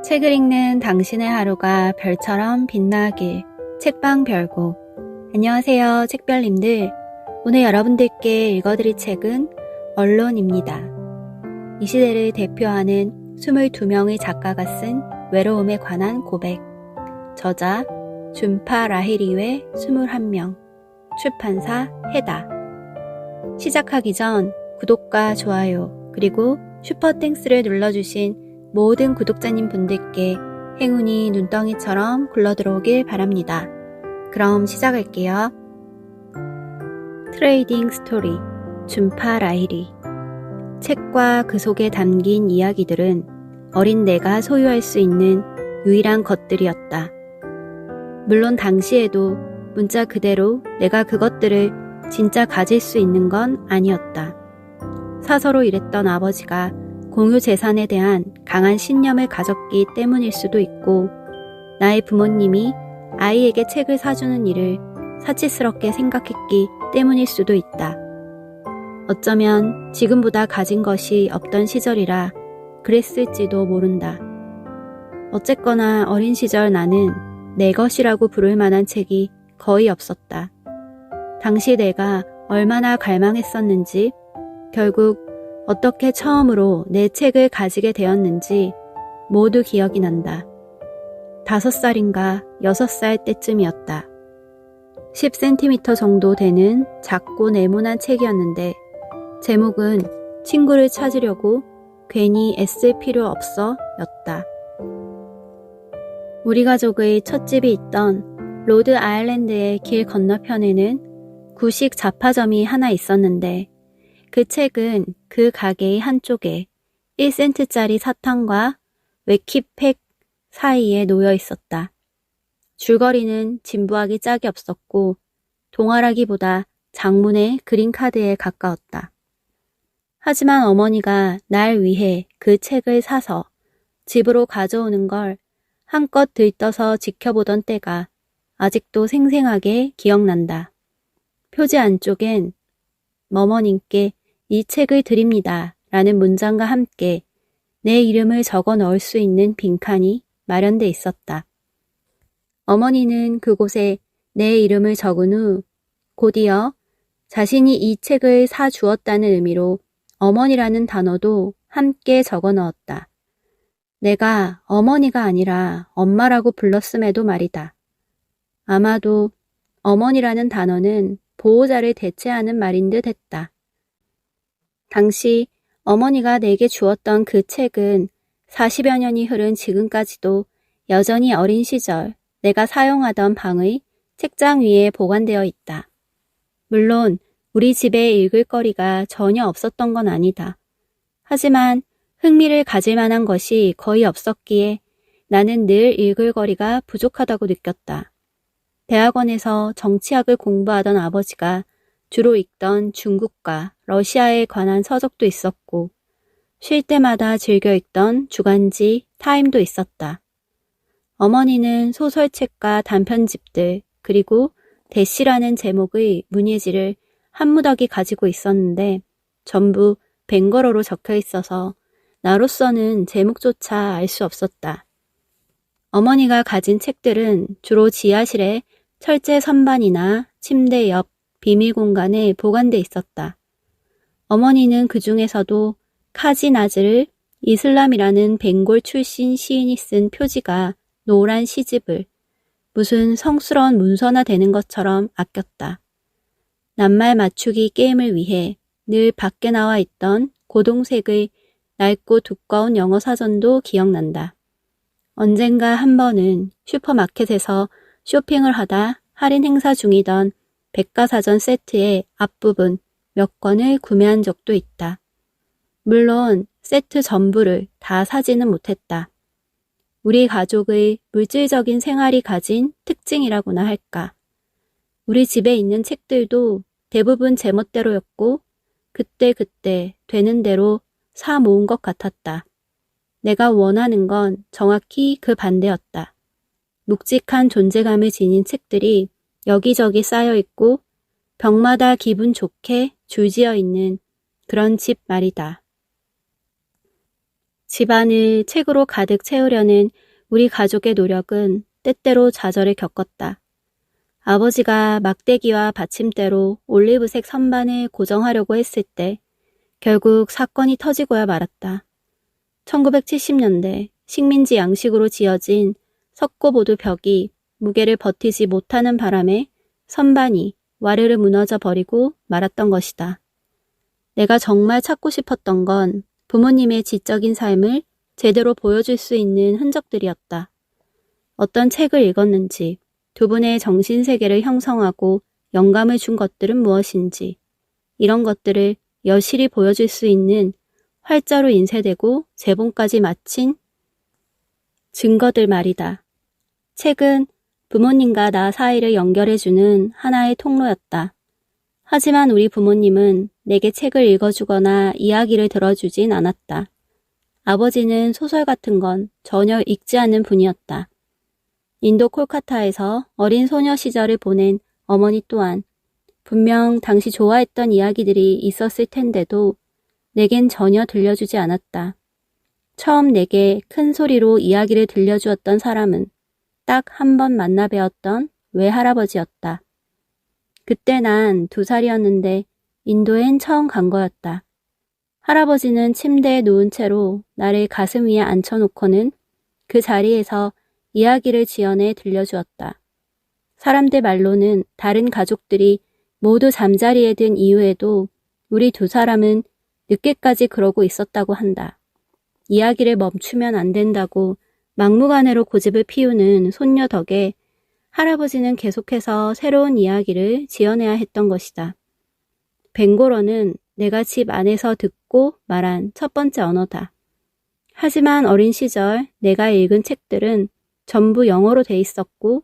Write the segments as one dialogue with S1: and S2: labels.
S1: 책을 읽는 당신의 하루가 별처럼 빛나길. 책방 별곡. 안녕하세요, 책별님들. 오늘 여러분들께 읽어드릴 책은 언론입니다. 이 시대를 대표하는 22명의 작가가 쓴 외로움에 관한 고백. 저자 준파 라히리의 21명. 출판사 해다. 시작하기 전 구독과 좋아요 그리고 슈퍼땡스를 눌러주신 모든 구독자님 분들께 행운이 눈덩이처럼 굴러들어오길 바랍니다. 그럼 시작할게요. 트레이딩 스토리 준파 라히리. 책과 그 속에 담긴 이야기들은 어린 내가 소유할 수 있는 유일한 것들이었다. 물론 당시에도 문자 그대로 내가 그것들을 진짜 가질 수 있는 건 아니었다. 사서로 일했던 아버지가 공유 재산에 대한 강한 신념을 가졌기 때문일 수도 있고, 나의 부모님이 아이에게 책을 사주는 일을 사치스럽게 생각했기 때문일 수도 있다. 어쩌면 지금보다 가진 것이 없던 시절이라 그랬을지도 모른다. 어쨌거나 어린 시절 나는 내 것이라고 부를 만한 책이 거의 없었다. 당시 내가 얼마나 갈망했었는지, 결국 어떻게 처음으로 내 책을 가지게 되었는지 모두 기억이 난다. 5살인가 6살 때쯤이었다. 10cm 정도 되는 작고 네모난 책이었는데 제목은 친구를 찾으려고 괜히 애쓸 필요 없어 였다. 우리 가족의 첫 집이 있던 로드 아일랜드의 길 건너편에는 구식 잡화점이 하나 있었는데 그 책은 그 가게의 한쪽에 1센트짜리 사탕과 웨키팩 사이에 놓여 있었다. 줄거리는 진부하기 짝이 없었고 동화라기보다 장문의 그린카드에 가까웠다. 하지만 어머니가 날 위해 그 책을 사서 집으로 가져오는 걸 한껏 들떠서 지켜보던 때가 아직도 생생하게 기억난다. 표지 안쪽엔 어머님께 이 책을 드립니다 라는 문장과 함께 내 이름을 적어 넣을 수 있는 빈칸이 마련돼 있었다. 어머니는 그곳에 내 이름을 적은 후 곧이어 자신이 이 책을 사 주었다는 의미로 어머니라는 단어도 함께 적어 넣었다. 내가 어머니가 아니라 엄마라고 불렀음에도 말이다. 아마도 어머니라는 단어는 보호자를 대체하는 말인 듯 했다. 당시 어머니가 내게 주었던 그 책은 40여 년이 흐른 지금까지도 여전히 어린 시절 내가 사용하던 방의 책장 위에 보관되어 있다. 물론 우리 집에 읽을 거리가 전혀 없었던 건 아니다. 하지만 흥미를 가질 만한 것이 거의 없었기에 나는 늘 읽을 거리가 부족하다고 느꼈다. 대학원에서 정치학을 공부하던 아버지가 주로 읽던 중국과 러시아에 관한 서적도 있었고 쉴 때마다 즐겨 읽던 주간지 타임도 있었다. 어머니는 소설책과 단편집들 그리고 대시라는 제목의 문예지를 한 무더기 가지고 있었는데 전부 벵거로로 적혀 있어서 나로서는 제목조차 알 수 없었다. 어머니가 가진 책들은 주로 지하실에 철제 선반이나 침대 옆 비밀 공간에 보관돼 있었다. 어머니는 그 중에서도 카지 나즈르 이슬람이라는 벵골 출신 시인이 쓴 표지가 노란 시집을 무슨 성스러운 문서나 되는 것처럼 아꼈다. 낱말 맞추기 게임을 위해 늘 밖에 나와 있던 고동색의 낡고 두꺼운 영어 사전도 기억난다. 언젠가 한 번은 슈퍼마켓에서 쇼핑을 하다 할인 행사 중이던 백과사전 세트의 앞부분 몇 권을 구매한 적도 있다. 물론 세트 전부를 다 사지는 못했다. 우리 가족의 물질적인 생활이 가진 특징이라고나 할까. 우리 집에 있는 책들도 대부분 제멋대로였고 그때그때 되는 대로 사 모은 것 같았다. 내가 원하는 건 정확히 그 반대였다. 묵직한 존재감을 지닌 책들이 여기저기 쌓여있고 벽마다 기분 좋게 줄지어 있는 그런 집 말이다. 집안을 책으로 가득 채우려는 우리 가족의 노력은 때때로 좌절을 겪었다. 아버지가 막대기와 받침대로 올리브색 선반을 고정하려고 했을 때 결국 사건이 터지고야 말았다. 1970년대 식민지 양식으로 지어진 석고보드 벽이 무게를 버티지 못하는 바람에 선반이 와르르 무너져 버리고 말았던 것이다. 내가 정말 찾고 싶었던 건 부모님의 지적인 삶을 제대로 보여줄 수 있는 흔적들이었다. 어떤 책을 읽었는지, 두 분의 정신세계를 형성하고 영감을 준 것들은 무엇인지, 이런 것들을 여실히 보여줄 수 있는 활자로 인쇄되고 제본까지 마친 증거들 말이다. 책은 부모님과 나 사이를 연결해주는 하나의 통로였다. 하지만 우리 부모님은 내게 책을 읽어주거나 이야기를 들어주진 않았다. 아버지는 소설 같은 건 전혀 읽지 않는 분이었다. 인도 콜카타에서 어린 소녀 시절을 보낸 어머니 또한 분명 당시 좋아했던 이야기들이 있었을 텐데도 내겐 전혀 들려주지 않았다. 처음 내게 큰 소리로 이야기를 들려주었던 사람은 딱 한 번 만나 뵈었던 외할아버지였다. 그때 난 2살이었는데 인도엔 처음 간 거였다. 할아버지는 침대에 누운 채로 나를 가슴 위에 앉혀놓고는 그 자리에서 이야기를 지어내 들려주었다. 사람들 말로는 다른 가족들이 모두 잠자리에 든 이후에도 우리 2사람은 늦게까지 그러고 있었다고 한다. 이야기를 멈추면 안 된다고 막무가내로 고집을 피우는 손녀 덕에 할아버지는 계속해서 새로운 이야기를 지어내야 했던 것이다. 벵골어는 내가 집 안에서 듣고 말한 첫 번째 언어다. 하지만 어린 시절 내가 읽은 책들은 전부 영어로 돼 있었고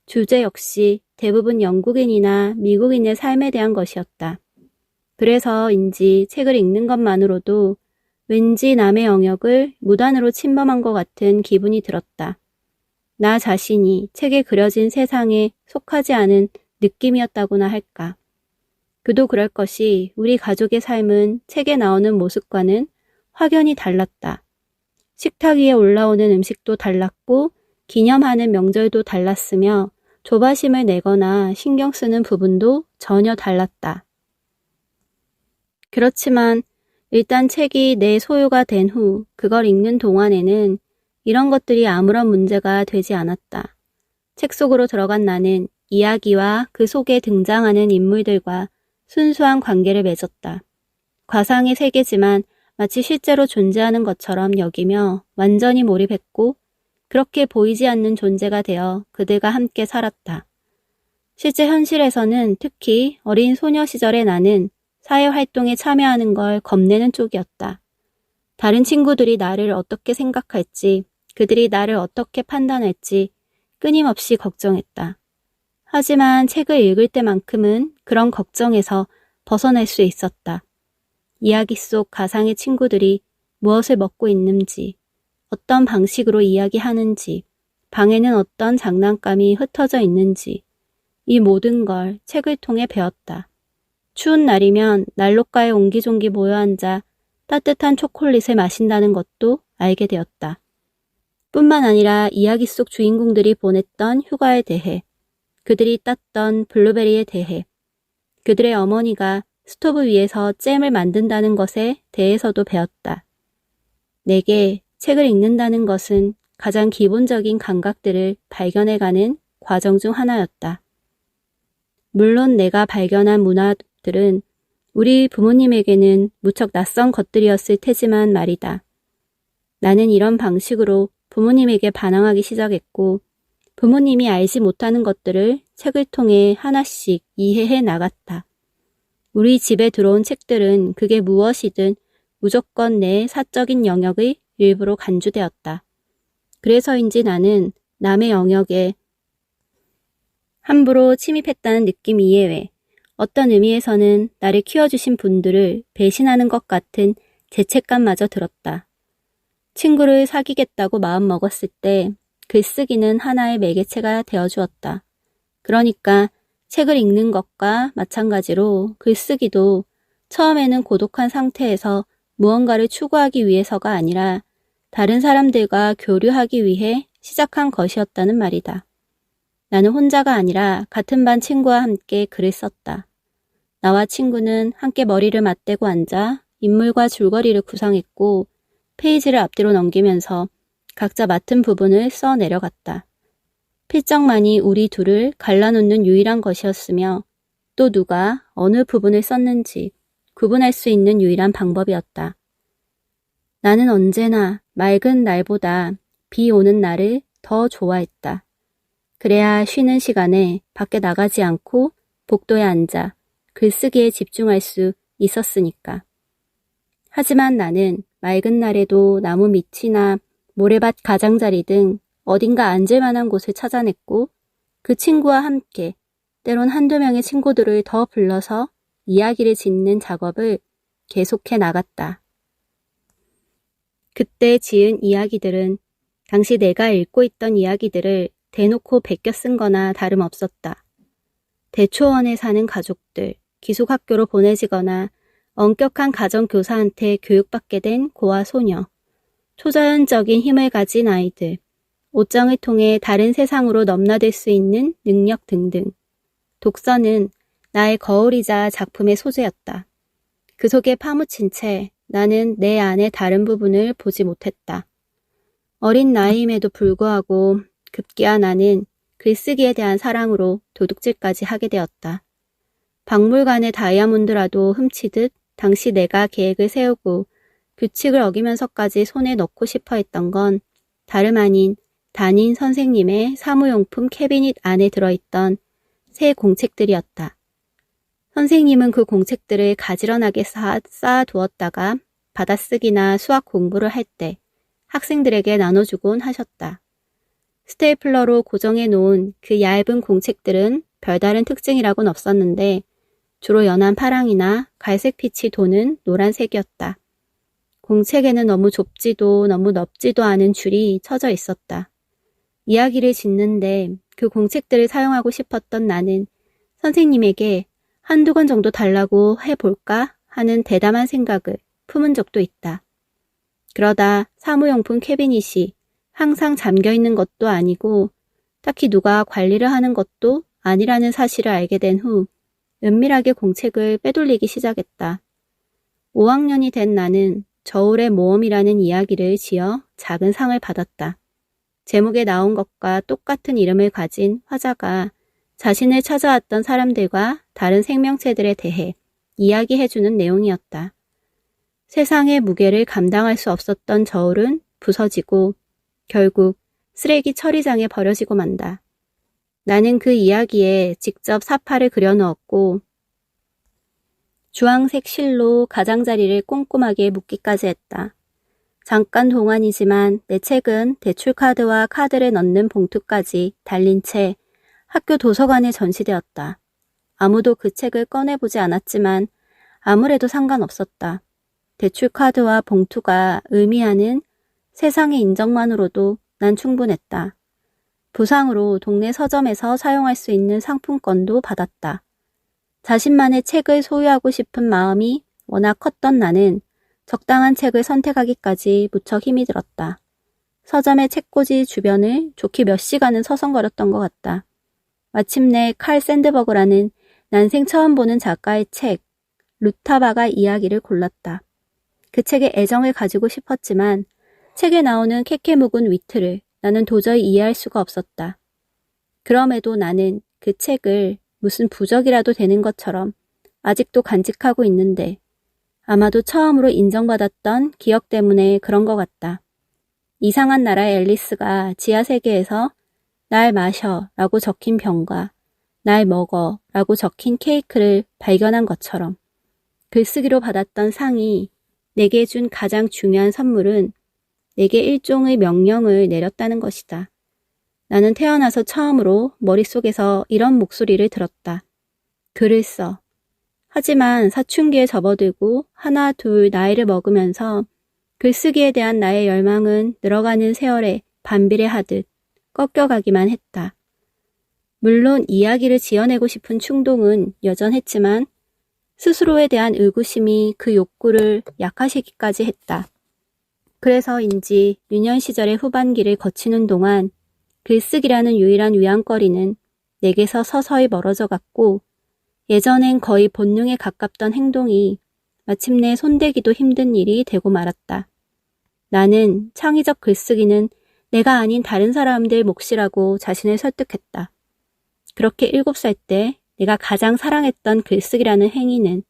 S1: 주제 역시 대부분 영국인이나 미국인의 삶에 대한 것이었다. 그래서인지 책을 읽는 것만으로도 왠지 남의 영역을 무단으로 침범한 것 같은 기분이 들었다. 나 자신이 책에 그려진 세상에 속하지 않은 느낌이었다고나 할까. 그도 그럴 것이 우리 가족의 삶은 책에 나오는 모습과는 확연히 달랐다. 식탁 위에 올라오는 음식도 달랐고 기념하는 명절도 달랐으며 조바심을 내거나 신경 쓰는 부분도 전혀 달랐다. 그렇지만 일단 책이 내 소유가 된 후 그걸 읽는 동안에는 이런 것들이 아무런 문제가 되지 않았다. 책 속으로 들어간 나는 이야기와 그 속에 등장하는 인물들과 순수한 관계를 맺었다. 과상의 세계지만 마치 실제로 존재하는 것처럼 여기며 완전히 몰입했고 그렇게 보이지 않는 존재가 되어 그들과 함께 살았다. 실제 현실에서는 특히 어린 소녀 시절의 나는 사회활동에 참여하는 걸 겁내는 쪽이었다. 다른 친구들이 나를 어떻게 생각할지, 그들이 나를 어떻게 판단할지 끊임없이 걱정했다. 하지만 책을 읽을 때만큼은 그런 걱정에서 벗어날 수 있었다. 이야기 속 가상의 친구들이 무엇을 먹고 있는지, 어떤 방식으로 이야기하는지, 방에는 어떤 장난감이 흩어져 있는지, 이 모든 걸 책을 통해 배웠다. 추운 날이면 난로가에 옹기종기 모여앉아 따뜻한 초콜릿을 마신다는 것도 알게 되었다. 뿐만 아니라 이야기 속 주인공들이 보냈던 휴가에 대해, 그들이 땄던 블루베리에 대해, 그들의 어머니가 스토브 위에서 잼을 만든다는 것에 대해서도 배웠다. 내게 책을 읽는다는 것은 가장 기본적인 감각들을 발견해가는 과정 중 하나였다. 물론 내가 발견한 문화들은 우리 부모님에게는 무척 낯선 것들이었을 테지만 말이다. 나는 이런 방식으로 부모님에게 반항하기 시작했고 부모님이 알지 못하는 것들을 책을 통해 하나씩 이해해 나갔다. 우리 집에 들어온 책들은 그게 무엇이든 무조건 내 사적인 영역의 일부로 간주되었다. 그래서인지 나는 남의 영역에 함부로 침입했다는 느낌 이외에 어떤 의미에서는 나를 키워주신 분들을 배신하는 것 같은 죄책감마저 들었다. 친구를 사귀겠다고 마음먹었을 때 글쓰기는 하나의 매개체가 되어주었다. 그러니까 책을 읽는 것과 마찬가지로 글쓰기도 처음에는 고독한 상태에서 무언가를 추구하기 위해서가 아니라 다른 사람들과 교류하기 위해 시작한 것이었다는 말이다. 나는 혼자가 아니라 같은 반 친구와 함께 글을 썼다. 나와 친구는 함께 머리를 맞대고 앉아 인물과 줄거리를 구상했고 페이지를 앞뒤로 넘기면서 각자 맡은 부분을 써 내려갔다. 필적만이 우리 둘을 갈라놓는 유일한 것이었으며 또 누가 어느 부분을 썼는지 구분할 수 있는 유일한 방법이었다. 나는 언제나 맑은 날보다 비 오는 날을 더 좋아했다. 그래야 쉬는 시간에 밖에 나가지 않고 복도에 앉아 글쓰기에 집중할 수 있었으니까. 하지만 나는 맑은 날에도 나무 밑이나 모래밭 가장자리 등 어딘가 앉을 만한 곳을 찾아냈고 그 친구와 함께 때론 한두 명의 친구들을 더 불러서 이야기를 짓는 작업을 계속해 나갔다. 그때 지은 이야기들은 당시 내가 읽고 있던 이야기들을 대놓고 베껴 쓴 거나 다름없었다. 대초원에 사는 가족들, 기숙학교로 보내지거나 엄격한 가정교사한테 교육받게 된 고아 소녀, 초자연적인 힘을 가진 아이들, 옷장을 통해 다른 세상으로 넘나들 수 있는 능력 등등. 독서는 나의 거울이자 작품의 소재였다. 그 속에 파묻힌 채 나는 내 안의 다른 부분을 보지 못했다. 어린 나이임에도 불구하고 급기야 나는 글쓰기에 대한 사랑으로 도둑질까지 하게 되었다. 박물관의 다이아몬드라도 훔치듯 당시 내가 계획을 세우고 규칙을 어기면서까지 손에 넣고 싶어 했던 건 다름 아닌 담임 선생님의 사무용품 캐비닛 안에 들어있던 새 공책들이었다. 선생님은 그 공책들을 가지런하게 쌓아두었다가 받아쓰기나 수학 공부를 할 때 학생들에게 나눠주곤 하셨다. 스테이플러로 고정해 놓은 그 얇은 공책들은 별다른 특징이라고는 없었는데 주로 연한 파랑이나 갈색빛이 도는 노란색이었다. 공책에는 너무 좁지도 너무 넓지도 않은 줄이 쳐져 있었다. 이야기를 짓는데 그 공책들을 사용하고 싶었던 나는 선생님에게 한두 권 정도 달라고 해볼까 하는 대담한 생각을 품은 적도 있다. 그러다 사무용품 캐비닛이 항상 잠겨있는 것도 아니고 딱히 누가 관리를 하는 것도 아니라는 사실을 알게 된 후 은밀하게 공책을 빼돌리기 시작했다. 5학년이 된 나는 저울의 모험이라는 이야기를 지어 작은 상을 받았다. 제목에 나온 것과 똑같은 이름을 가진 화자가 자신을 찾아왔던 사람들과 다른 생명체들에 대해 이야기해주는 내용이었다. 세상의 무게를 감당할 수 없었던 저울은 부서지고 결국 쓰레기 처리장에 버려지고 만다. 나는 그 이야기에 직접 사파를 그려넣었고 주황색 실로 가장자리를 꼼꼼하게 묶기까지 했다. 잠깐 동안이지만 내 책은 대출카드와 카드를 넣는 봉투까지 달린 채 학교 도서관에 전시되었다. 아무도 그 책을 꺼내보지 않았지만 아무래도 상관없었다. 대출카드와 봉투가 의미하는 세상의 인정만으로도 난 충분했다. 부상으로 동네 서점에서 사용할 수 있는 상품권도 받았다. 자신만의 책을 소유하고 싶은 마음이 워낙 컸던 나는 적당한 책을 선택하기까지 무척 힘이 들었다. 서점의 책꽂이 주변을 좋게 몇 시간은 서성거렸던 것 같다. 마침내 칼 샌드버그라는 난생 처음 보는 작가의 책, 루타바가 이야기를 골랐다. 그 책에 애정을 가지고 싶었지만 책에 나오는 캐캐 묵은 위트를 나는 도저히 이해할 수가 없었다. 그럼에도 나는 그 책을 무슨 부적이라도 되는 것처럼 아직도 간직하고 있는데 아마도 처음으로 인정받았던 기억 때문에 그런 것 같다. 이상한 나라의 앨리스가 지하세계에서 날 마셔 라고 적힌 병과 날 먹어 라고 적힌 케이크를 발견한 것처럼 글쓰기로 받았던 상이 내게 준 가장 중요한 선물은 내게 일종의 명령을 내렸다는 것이다. 나는 태어나서 처음으로 머릿속에서 이런 목소리를 들었다. 글을 써. 하지만 사춘기에 접어들고 하나 둘 나이를 먹으면서 글쓰기에 대한 나의 열망은 늘어가는 세월에 반비례하듯 꺾여가기만 했다. 물론 이야기를 지어내고 싶은 충동은 여전했지만 스스로에 대한 의구심이 그 욕구를 약화시키기까지 했다. 그래서인지 유년 시절의 후반기를 거치는 동안 글쓰기라는 유일한 위안거리는 내게서 서서히 멀어져 갔고 예전엔 거의 본능에 가깝던 행동이 마침내 손대기도 힘든 일이 되고 말았다. 나는 창의적 글쓰기는 내가 아닌 다른 사람들 몫이라고 자신을 설득했다. 그렇게 7살 때 내가 가장 사랑했던 글쓰기라는 행위는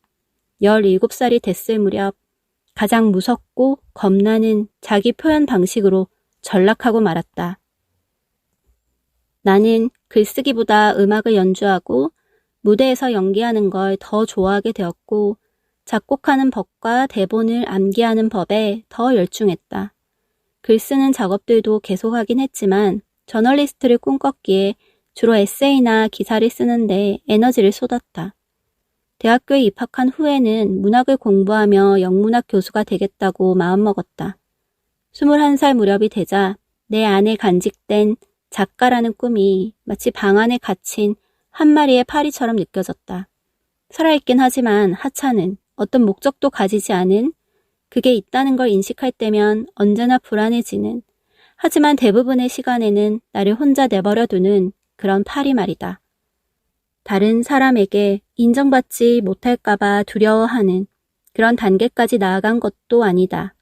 S1: 17살이 됐을 무렵 가장 무섭고 겁나는 자기 표현 방식으로 전락하고 말았다. 나는 글쓰기보다 음악을 연주하고 무대에서 연기하는 걸 더 좋아하게 되었고 작곡하는 법과 대본을 암기하는 법에 더 열중했다. 글 쓰는 작업들도 계속하긴 했지만 저널리스트를 꿈꿨기에 주로 에세이나 기사를 쓰는데 에너지를 쏟았다. 대학교에 입학한 후에는 문학을 공부하며 영문학 교수가 되겠다고 마음먹었다. 21살 무렵이 되자 내 안에 간직된 작가라는 꿈이 마치 방 안에 갇힌 한 마리의 파리처럼 느껴졌다. 살아있긴 하지만 하찮은 어떤 목적도 가지지 않은 그게 있다는 걸 인식할 때면 언제나 불안해지는 하지만 대부분의 시간에는 나를 혼자 내버려두는 그런 파리 말이다. 다른 사람에게 인정받지 못할까봐 두려워하는 그런 단계까지 나아간 것도 아니다.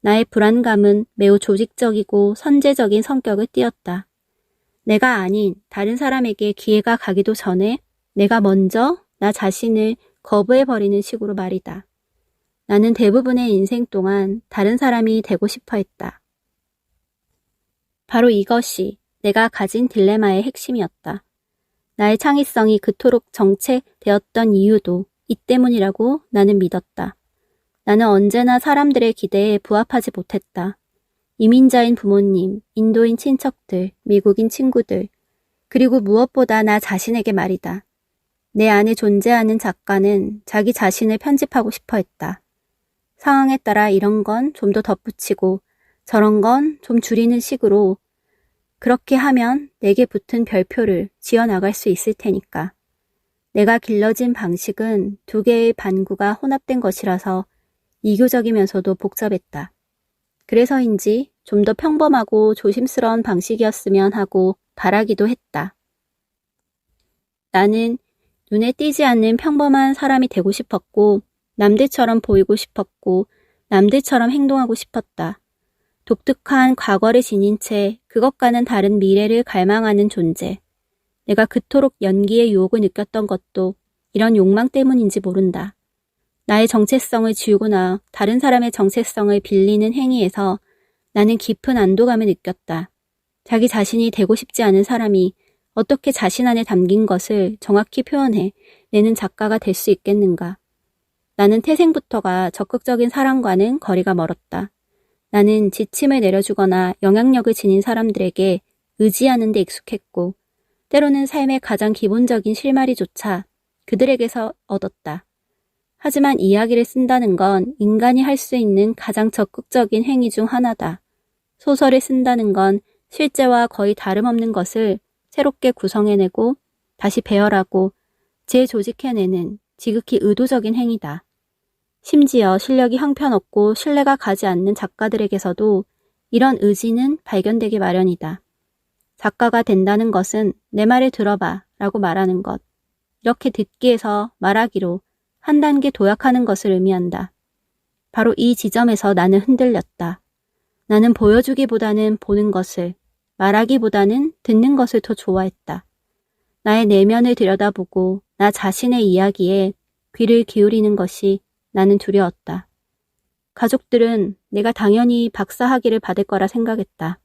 S1: 나의 불안감은 매우 조직적이고 선제적인 성격을 띠었다. 내가 아닌 다른 사람에게 기회가 가기도 전에 내가 먼저 나 자신을 거부해버리는 식으로 말이다. 나는 대부분의 인생 동안 다른 사람이 되고 싶어 했다. 바로 이것이 내가 가진 딜레마의 핵심이었다. 나의 창의성이 그토록 정체되었던 이유도 이 때문이라고 나는 믿었다. 나는 언제나 사람들의 기대에 부합하지 못했다. 이민자인 부모님, 인도인 친척들, 미국인 친구들, 그리고 무엇보다 나 자신에게 말이다. 내 안에 존재하는 작가는 자기 자신을 편집하고 싶어 했다. 상황에 따라 이런 건 좀 더 덧붙이고 저런 건 좀 줄이는 식으로 그렇게 하면 내게 붙은 별표를 지어나갈 수 있을 테니까. 내가 길러진 방식은 두 개의 반구가 혼합된 것이라서 이교적이면서도 복잡했다. 그래서인지 좀 더 평범하고 조심스러운 방식이었으면 하고 바라기도 했다. 나는 눈에 띄지 않는 평범한 사람이 되고 싶었고 남들처럼 보이고 싶었고 남들처럼 행동하고 싶었다. 독특한 과거를 지닌 채 그것과는 다른 미래를 갈망하는 존재. 내가 그토록 연기의 유혹을 느꼈던 것도 이런 욕망 때문인지 모른다. 나의 정체성을 지우거나 다른 사람의 정체성을 빌리는 행위에서 나는 깊은 안도감을 느꼈다. 자기 자신이 되고 싶지 않은 사람이 어떻게 자신 안에 담긴 것을 정확히 표현해 내는 작가가 될 수 있겠는가. 나는 태생부터가 적극적인 사람과는 거리가 멀었다. 나는 지침을 내려주거나 영향력을 지닌 사람들에게 의지하는 데 익숙했고 때로는 삶의 가장 기본적인 실마리조차 그들에게서 얻었다. 하지만 이야기를 쓴다는 건 인간이 할 수 있는 가장 적극적인 행위 중 하나다. 소설을 쓴다는 건 실제와 거의 다름없는 것을 새롭게 구성해내고 다시 배열하고 재조직해내는 지극히 의도적인 행위다. 심지어 실력이 형편없고 신뢰가 가지 않는 작가들에게서도 이런 의지는 발견되기 마련이다. 작가가 된다는 것은 내 말을 들어봐 라고 말하는 것. 이렇게 듣기에서 말하기로 한 단계 도약하는 것을 의미한다. 바로 이 지점에서 나는 흔들렸다. 나는 보여주기보다는 보는 것을, 말하기보다는 듣는 것을 더 좋아했다. 나의 내면을 들여다보고 나 자신의 이야기에 귀를 기울이는 것이 나는 두려웠다. 가족들은 내가 당연히 박사 학위를 받을 거라 생각했다.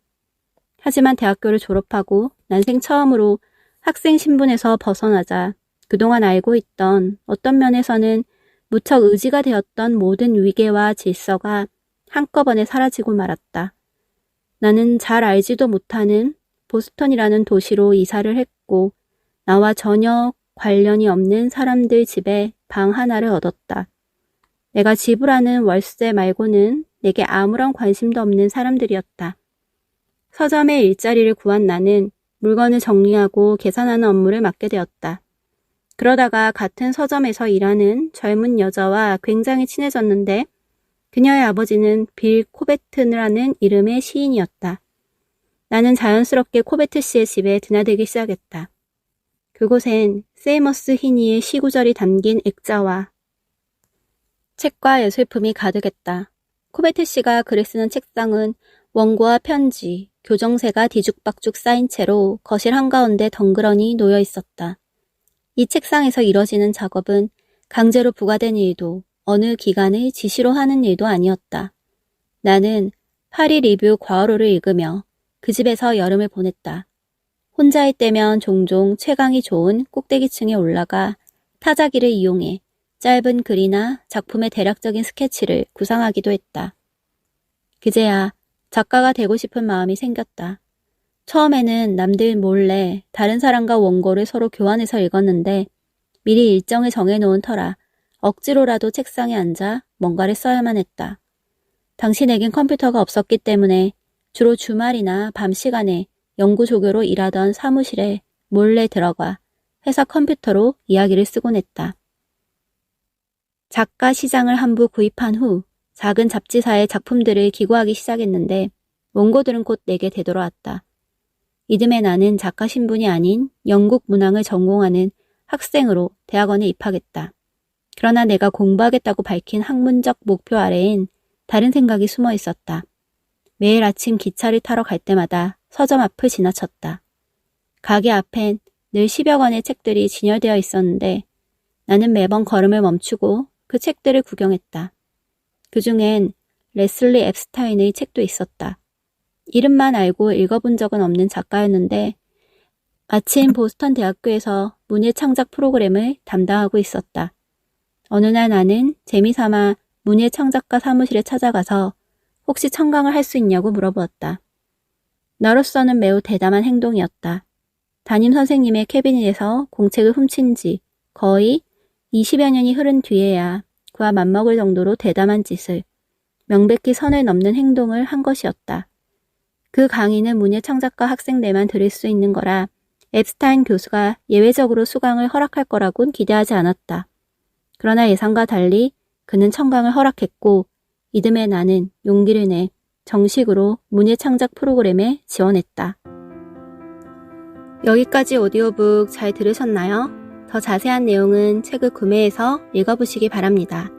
S1: 하지만 대학교를 졸업하고 난생 처음으로 학생 신분에서 벗어나자 그동안 알고 있던 어떤 면에서는 무척 의지가 되었던 모든 위계와 질서가 한꺼번에 사라지고 말았다. 나는 잘 알지도 못하는 보스턴이라는 도시로 이사를 했고 나와 전혀 관련이 없는 사람들 집에 방 하나를 얻었다. 내가 지불하는 월세 말고는 내게 아무런 관심도 없는 사람들이었다. 서점에 일자리를 구한 나는 물건을 정리하고 계산하는 업무를 맡게 되었다. 그러다가 같은 서점에서 일하는 젊은 여자와 굉장히 친해졌는데 그녀의 아버지는 빌 코베트라는 이름의 시인이었다. 나는 자연스럽게 코베트 씨의 집에 드나들기 시작했다. 그곳엔 세이머스 히니의 시구절이 담긴 액자와 책과 예술품이 가득했다. 코베트 씨가 글을 쓰는 책상은 원고와 편지, 교정세가 뒤죽박죽 쌓인 채로 거실 한가운데 덩그러니 놓여 있었다. 이 책상에서 이뤄지는 작업은 강제로 부과된 일도 어느 기관의 지시로 하는 일도 아니었다. 나는 파리 리뷰 과어로를 읽으며 그 집에서 여름을 보냈다. 혼자일 때면 종종 채광이 좋은 꼭대기층에 올라가 타자기를 이용해 짧은 글이나 작품의 대략적인 스케치를 구상하기도 했다. 그제야 작가가 되고 싶은 마음이 생겼다. 처음에는 남들 몰래 다른 사람과 원고를 서로 교환해서 읽었는데 미리 일정을 정해놓은 터라 억지로라도 책상에 앉아 뭔가를 써야만 했다. 당신에겐 컴퓨터가 없었기 때문에 주로 주말이나 밤 시간에 연구조교로 일하던 사무실에 몰래 들어가 회사 컴퓨터로 이야기를 쓰곤 했다. 작가 시장을 한 부 구입한 후 작은 잡지사에 작품들을 기고하기 시작했는데 원고들은 곧 내게 되돌아왔다. 이듬해 나는 작가 신분이 아닌 영국 문학을 전공하는 학생으로 대학원에 입학했다. 그러나 내가 공부하겠다고 밝힌 학문적 목표 아래엔 다른 생각이 숨어 있었다. 매일 아침 기차를 타러 갈 때마다 서점 앞을 지나쳤다. 가게 앞엔 늘 10여 권의 책들이 진열되어 있었는데 나는 매번 걸음을 멈추고 그 책들을 구경했다. 그중엔 레슬리 앱스타인의 책도 있었다. 이름만 알고 읽어본 적은 없는 작가였는데 마침 보스턴 대학교에서 문예창작 프로그램을 담당하고 있었다. 어느 날 나는 재미삼아 문예창작가 사무실에 찾아가서 혹시 청강을 할 수 있냐고 물어보았다. 나로서는 매우 대담한 행동이었다. 담임 선생님의 캐비닛에서 공책을 훔친 지 거의 20여 년이 흐른 뒤에야 그와 맞먹을 정도로 대담한 짓을, 명백히 선을 넘는 행동을 한 것이었다. 그 강의는 문예창작가 학생들만 들을 수 있는 거라 앱스타인 교수가 예외적으로 수강을 허락할 거라고는 기대하지 않았다. 그러나 예상과 달리 그는 청강을 허락했고 이듬해 나는 용기를 내 정식으로 문예창작 프로그램에 지원했다. 여기까지 오디오북 잘 들으셨나요? 더 자세한 내용은 책을 구매해서 읽어보시기 바랍니다.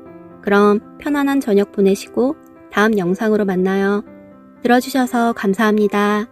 S1: 그럼 편안한 저녁 보내시고 다음 영상으로 만나요. 들어주셔서 감사합니다.